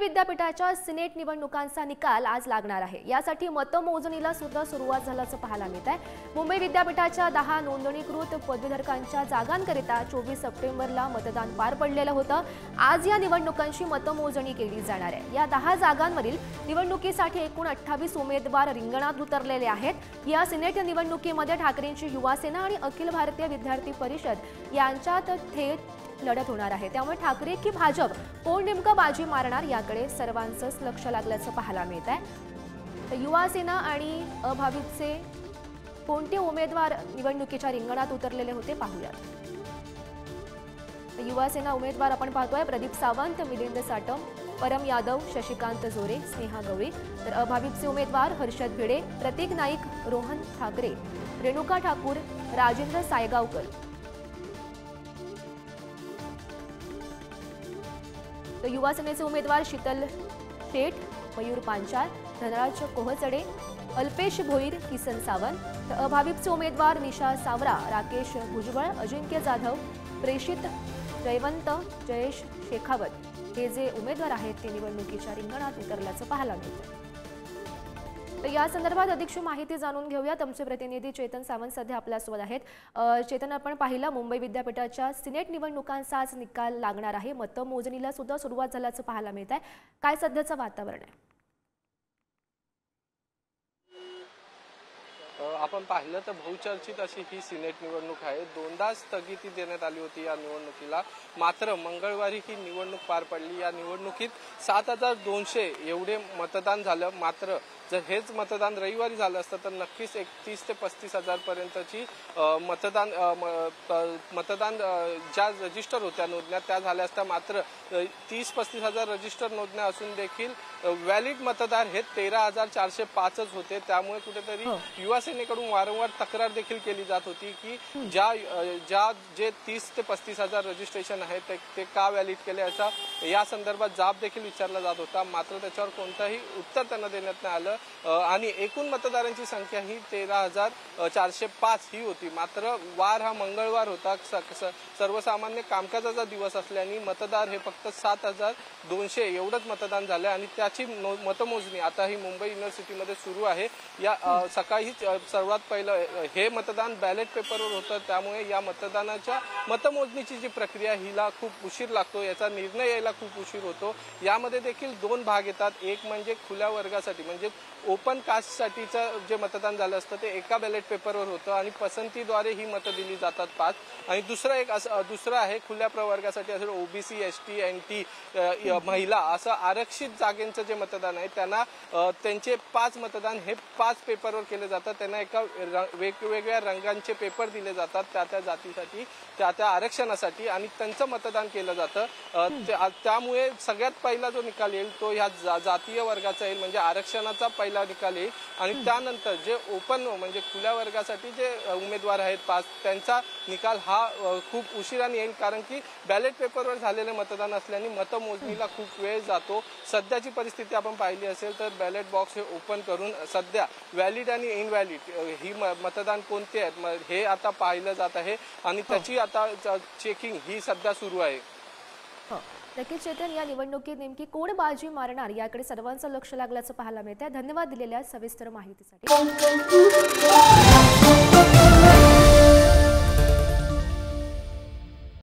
विद्यापीठाच्या सिनेट निवडणुकांचा निकाल आज लागणार आहे। यासाठी मतमोजणीला सुद्धा सुरुवात झाल्याचं पाहायला मिळत आहे। मुंबई विद्यापीठाच्या 10 नोंदणीकृत पदवीधरकांच्या जागांकरिता 24 सप्टेंबरला मतदान पार पडलेलं होतं। आज या निवडणुकांची मतमोजणी केली जाणार आहे। या 10 जागांवरील निवडणुकीसाठी एकूण 28 उमेदवार रिंगणात उतरलेले आहेत। या सिनेट निवडणुकीमध्ये ठाकरेंची युवा सेना आणि अखिल भारतीय विद्यार्थी परिषद यांच्यात थेट लढत होणार आहे। त्यामुळे ठाकरे की भाजप कोण नेमकं बाजी मारणार याकडे सर्वांचंच लक्ष लागल्याचं पाहायला मिळत आहे। तर युवा सेना आणि अभाविपचे कोणते उमेदवार निवडणुकीच्या रिंगणात उतरलेले होते पाहूयात। युवा सेना उमेदवार आपण पाहतोय प्रदीप सावंत, मिलिंद साटम, परम यादव, शशिकांत जोरे, स्नेहा गवळी। तर अभाविपचे उमेदवार हर्षद भिडे, प्रतीक नाईक, रोहन ठाकरे, रेणुका ठाकूर, राजेंद्र सायगावकर। तर युवा सेनेचे उमेदवार शीतल शेठ, मयूर पांचाळ, धनराज कोहचडे, अल्पेश भोईर, किसन सावंत। तर अभाविपचे उमेदवार निशा सावरा, राकेश भुजबळ, अजिंक्य जाधव, प्रेषित जयवंत, जयेश शेखावत हे जे उमेदवार आहेत ते निवडणुकीच्या रिंगणात उतरल्याचं पाहायला मिळतं। तर या संदर्भात अधिक माहिती जाणून घेऊयात। आमचे प्रतिनिधी चेतन सावंत सध्या आपल्यासोबत आहेत। चेतन, आपण पाहिलं मुंबई विद्यापीठाच्या सिनेट निवडणुकांचा आज निकाल लागणार आहे। मतमोजणीला सुद्धा सुरुवात झाल्याचं पाहायला मिळत आहे। काय सध्याचं वातावरण आहे? आपण पाहिलं तर बहुचर्चित अशी ही सिनेट निवडणूक आहे। दोनदा स्थगिती देण्यात आली होती या निवडणुकीला, मात्र मंगळवारी ही निवडणूक पार पडली। या निवडणुकीत 7200 एवढे मतदान झालं। मात्र जर हेच मतदान रविवारी झालं असतं तर नक्कीच 30 ते 35 हजार पर्यंतची मतदान ज्या रजिस्टर होत्या नोंदण्या त्या झाल्या असत्या। मात्र 30-35 हजार रजिस्टर नोंदण्या असून देखील व्हॅलिड मतदार हे 13,405च होते। त्यामुळे कुठेतरी युवा सेनेकडून वारंवार तक्रार देखील केली जात होती की जे 30 ते 35 हजार रजिस्ट्रेशन आहे ते का व्हॅलिड केले असा या संदर्भात जाब देखील विचारला जात होता। मात्र त्याच्यावर कोणताही उत्तर त्यांना देण्यात नाही आलं आणि एकूण मतदारांची संख्या ही 13,405 ही होती। मात्र वार हा मंगळवार होता, सर्वसामान्य कामकाजाचा दिवस असल्याने मतदार हे फक्त 7,200 एवढंच मतदान झालं आणि त्याची मतमोजणी आता ही मुंबई युनिव्हर्सिटीमध्ये सुरू आहे। या सकाळी सर्वात पहिलं हे मतदान बॅलेट पेपरवर होतं, त्यामुळे या मतदानाच्या मतमोजणीची जी प्रक्रिया हिला खूप उशीर लागतो, याचा निर्णय यायला खूप उशीर होतो। यामध्ये देखील 2 भाग येतात। एक म्हणजे खुल्या वर्गासाठी म्हणजे ओपन कास्टसाठीचं जे मतदान झालं असतं ते एका बॅलेट पेपरवर होतं आणि पसंतीद्वारे ही मतं दिली जातात 5। आणि दुसरं आहे खुल्या प्रवर्गासाठी असेल ओबीसी, एसटी, एनटी, महिला असं आरक्षित जागेंचं जे मतदान आहे त्यांना त्यांचे 5 मतदान हे 5 पेपरवर केले जातात। त्यांना एका वेगवेगळ्या रंगांचे पेपर दिले जातात त्या जातीसाठी, त्या आरक्षणासाठी आणि त्यांचं मतदान केलं जातं। त्यामुळे सगळ्यात पहिला जो निकाल येईल तो ह्या जातीय वर्गाचा येईल, म्हणजे आरक्षणाचा पहिला निकाल येईल। आणि त्यानंतर जे ओपन म्हणजे खुल्या वर्गासाठी जे उमेदवार आहेत 5 त्यांचा निकाल हा खूप उशिराने येईल, कारण की बॅलेट पेपरवर झालेले मतदान असल्याने मतमोजणीला खूप वेळ जातो। सध्याची परिस्थिती आपण पाहिली असेल तर बॅलेट बॉक्स हे ओपन करून सध्या व्हॅलिड आणि इनव्हॅलिड ही मतदान कोणते आहेत हे आता पाहिलं जात आहे आणि त्याची आता चेकिंग ही सध्या सुरू आहे। नक्कीच चेतन, या निवडणुकीत नेमकी कोण बाजी मारणार याकडे सर्वांचं लक्ष लागल्याचं पाहायला मिळतंय। धन्यवाद दिलेल्या सविस्तर माहितीसाठी।